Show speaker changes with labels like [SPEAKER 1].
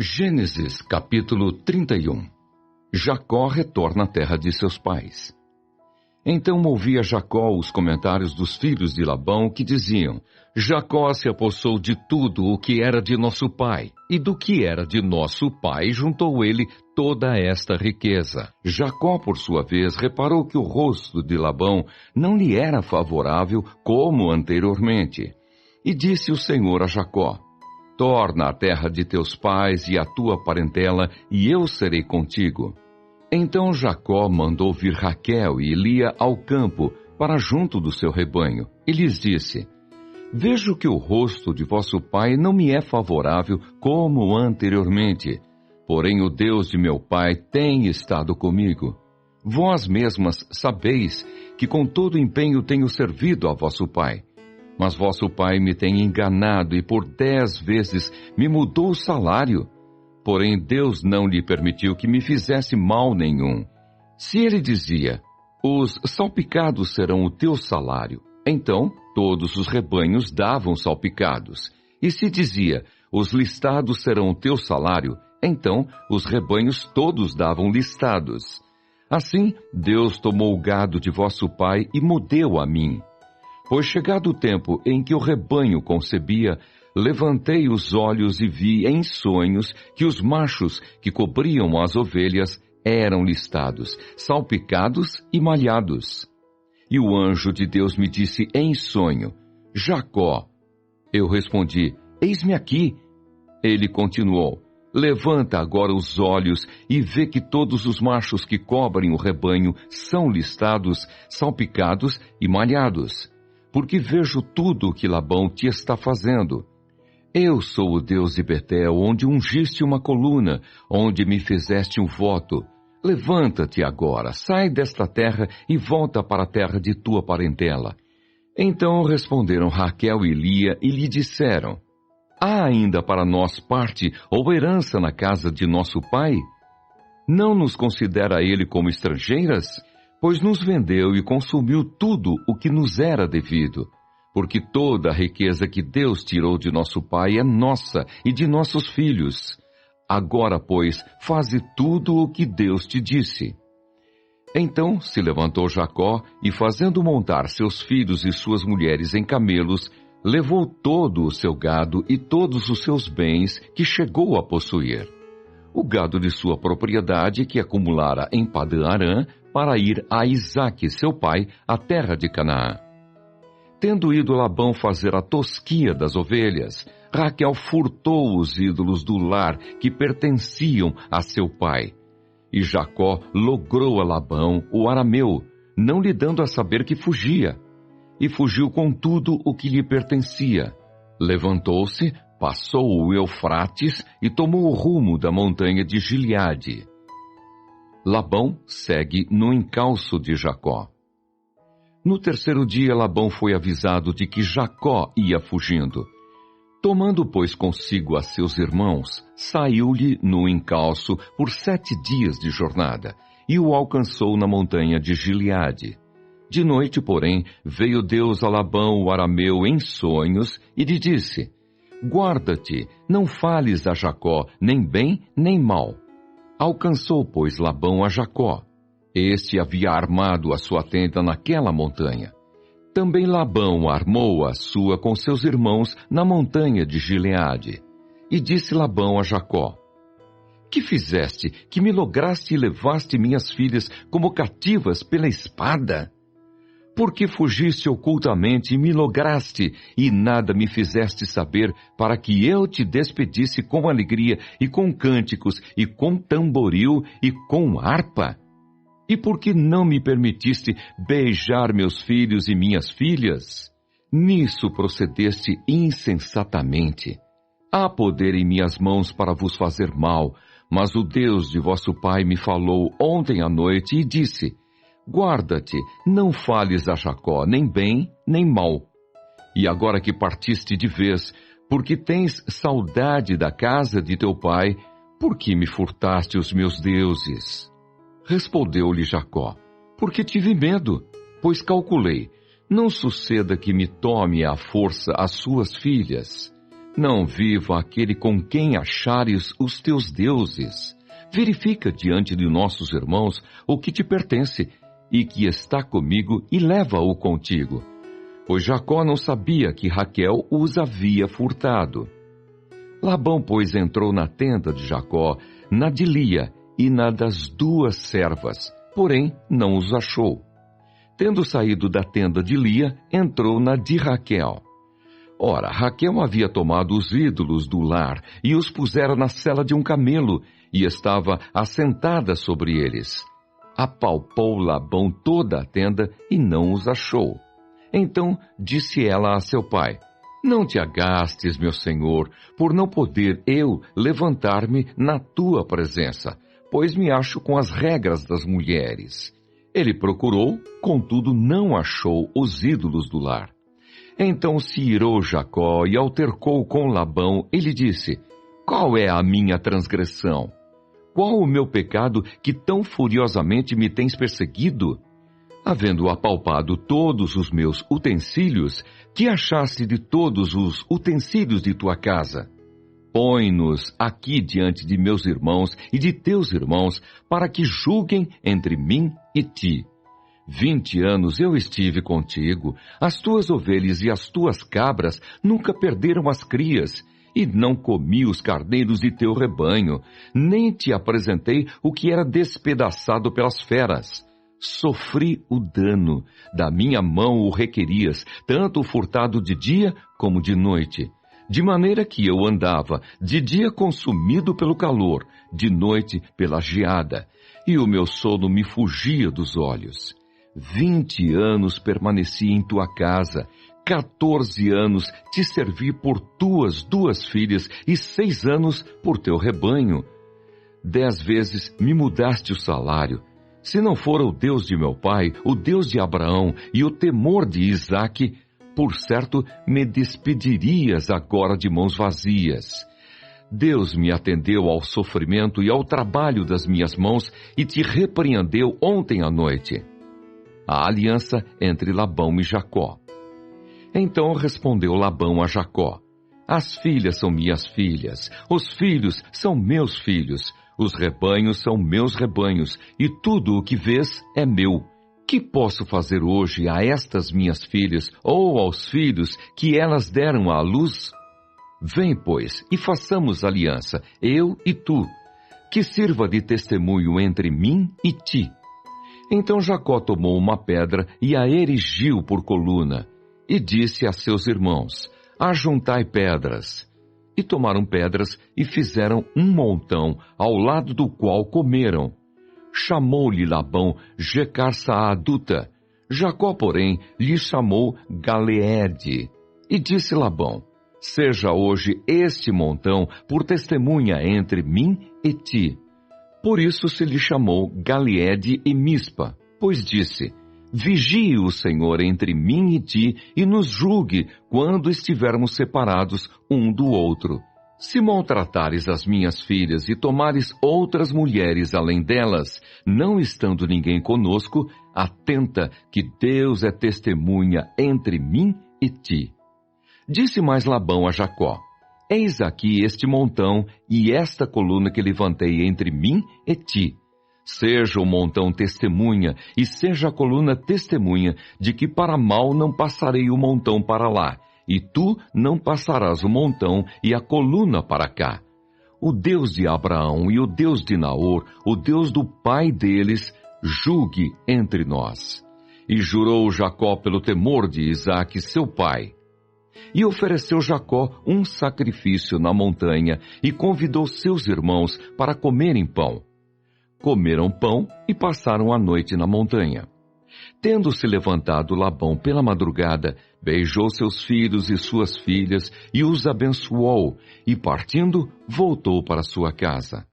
[SPEAKER 1] Gênesis capítulo 31. Jacó retorna à terra de seus pais. Então ouvia Jacó os comentários dos filhos de Labão que diziam: Jacó se apossou de tudo o que era de nosso pai, e do que era de nosso pai juntou ele toda esta riqueza. Jacó, por sua vez, reparou que o rosto de Labão não lhe era favorável como anteriormente. E disse o Senhor a Jacó: Torna à terra de teus pais e à tua parentela, e eu serei contigo. Então Jacó mandou vir Raquel e Lia ao campo, para junto do seu rebanho, e lhes disse: Vejo que o rosto de vosso pai não me é favorável como anteriormente, porém o Deus de meu pai tem estado comigo. Vós mesmas sabeis que com todo empenho tenho servido a vosso pai. Mas vosso pai me tem enganado e por 10 vezes me mudou o salário. Porém Deus não lhe permitiu que me fizesse mal nenhum. Se ele dizia: Os salpicados serão o teu salário, então todos os rebanhos davam salpicados. E se dizia: Os listados serão o teu salário, então os rebanhos todos davam listados. Assim Deus tomou o gado de vosso pai e mudeu a mim. Pois chegado o tempo em que o rebanho concebia, levantei os olhos e vi em sonhos que os machos que cobriam as ovelhas eram listados, salpicados e malhados. E o anjo de Deus me disse em sonho: Jacó. Eu respondi: Eis-me aqui. Ele continuou: Levanta agora os olhos e vê que todos os machos que cobrem o rebanho são listados, salpicados e malhados. Porque vejo tudo o que Labão te está fazendo. Eu sou o Deus de Betel, onde ungiste uma coluna, onde me fizeste um voto. Levanta-te agora, sai desta terra e volta para a terra de tua parentela. Então responderam Raquel e Lia e lhe disseram: Há ainda para nós parte ou herança na casa de nosso pai? Não nos considera ele como estrangeiras? Pois nos vendeu e consumiu tudo o que nos era devido, porque toda a riqueza que Deus tirou de nosso pai é nossa e de nossos filhos. Agora, pois, faze tudo o que Deus te disse. Então se levantou Jacó e, fazendo montar seus filhos e suas mulheres em camelos, levou todo o seu gado e todos os seus bens que chegou a possuir. O gado de sua propriedade que acumulara em Padã-Arã, para ir a Isaque, seu pai, à terra de Canaã. Tendo ido Labão fazer a tosquia das ovelhas, Raquel furtou os ídolos do lar que pertenciam a seu pai. E Jacó logrou a Labão, o arameu, não lhe dando a saber que fugia. E fugiu com tudo o que lhe pertencia. Levantou-se, passou o Eufrates e tomou o rumo da montanha de Gileade. Labão segue no encalço de Jacó. No terceiro dia, Labão foi avisado de que Jacó ia fugindo. Tomando, pois, consigo a seus irmãos, saiu-lhe no encalço por 7 dias de jornada, e o alcançou na montanha de Gileade. De noite, porém, veio Deus a Labão, o arameu, em sonhos, e lhe disse: Guarda-te, não fales a Jacó, nem bem, nem mal. Alcançou, pois, Labão a Jacó. Este havia armado a sua tenda naquela montanha. Também Labão armou a sua com seus irmãos na montanha de Gileade. E disse Labão a Jacó: Que fizeste, que me lograste e levaste minhas filhas como cativas pela espada? Porque fugiste ocultamente e me lograste, e nada me fizeste saber, para que eu te despedisse com alegria, e com cânticos, e com tamboril, e com harpa? E por que não me permitiste beijar meus filhos e minhas filhas? Nisso procedeste insensatamente. Há poder em minhas mãos para vos fazer mal, mas o Deus de vosso pai me falou ontem à noite e disse: Guarda-te, não fales a Jacó, nem bem, nem mal. E agora que partiste de vez, porque tens saudade da casa de teu pai, por que me furtaste os meus deuses? Respondeu-lhe Jacó: Porque tive medo, pois calculei, não suceda que me tome à força as suas filhas. Não viva aquele com quem achares os teus deuses. Verifica diante de nossos irmãos o que te pertence e que está comigo e leva-o contigo. Pois Jacó não sabia que Raquel os havia furtado. Labão, pois, entrou na tenda de Jacó, na de Lia e na das duas servas, porém não os achou. Tendo saído da tenda de Lia, entrou na de Raquel. Ora, Raquel havia tomado os ídolos do lar e os pusera na sela de um camelo, e estava assentada sobre eles. Apalpou Labão toda a tenda e não os achou. Então disse ela a seu pai: Não te agastes, meu senhor, por não poder eu levantar-me na tua presença, pois me acho com as regras das mulheres. Ele procurou, contudo não achou os ídolos do lar. Então se irou Jacó e altercou com Labão e lhe disse: Qual é a minha transgressão? Qual o meu pecado que tão furiosamente me tens perseguido? Havendo apalpado todos os meus utensílios, que achaste de todos os utensílios de tua casa? Põe-nos aqui diante de meus irmãos e de teus irmãos, para que julguem entre mim e ti. 20 anos eu estive contigo, as tuas ovelhas e as tuas cabras nunca perderam as crias, e não comi os carneiros de teu rebanho, nem te apresentei o que era despedaçado pelas feras. Sofri o dano, da minha mão o requerias, tanto o furtado de dia como de noite. De maneira que eu andava, de dia consumido pelo calor, de noite pela geada, e o meu sono me fugia dos olhos. 20 anos permaneci em tua casa, 14 anos te servi por tuas 2 filhas e 6 anos por teu rebanho. 10 vezes me mudaste o salário. Se não for o Deus de meu pai, o Deus de Abraão e o temor de Isaque, por certo me despedirias agora de mãos vazias. Deus me atendeu ao sofrimento e ao trabalho das minhas mãos e te repreendeu ontem à noite. A aliança entre Labão e Jacó. Então respondeu Labão a Jacó: As filhas são minhas filhas, os filhos são meus filhos, os rebanhos são meus rebanhos, e tudo o que vês é meu. Que posso fazer hoje a estas minhas filhas, ou aos filhos que elas deram à luz? Vem, pois, e façamos aliança, eu e tu, que sirva de testemunho entre mim e ti. Então Jacó tomou uma pedra e a erigiu por coluna, e disse a seus irmãos: Ajuntai pedras. E tomaram pedras e fizeram um montão, ao lado do qual comeram. Chamou-lhe Labão Jecar-Saaduta. Jacó, porém, lhe chamou Galeede. E disse Labão: Seja hoje este montão por testemunha entre mim e ti. Por isso se lhe chamou Galeede e Mispa, pois disse: Vigie o Senhor entre mim e ti, e nos julgue quando estivermos separados um do outro. Se maltratares as minhas filhas e tomares outras mulheres além delas, não estando ninguém conosco, atenta que Deus é testemunha entre mim e ti. Disse mais Labão a Jacó: Eis aqui este montão e esta coluna que levantei entre mim e ti. Seja o montão testemunha e seja a coluna testemunha de que para mal não passarei o montão para lá, e tu não passarás o montão e a coluna para cá. O Deus de Abraão e o Deus de Naor, o Deus do pai deles, julgue entre nós. E jurou Jacó pelo temor de Isaque, seu pai. E ofereceu Jacó um sacrifício na montanha e convidou seus irmãos para comerem pão. Comeram pão e passaram a noite na montanha. Tendo-se levantado Labão pela madrugada, beijou seus filhos e suas filhas e os abençoou, e partindo, voltou para sua casa.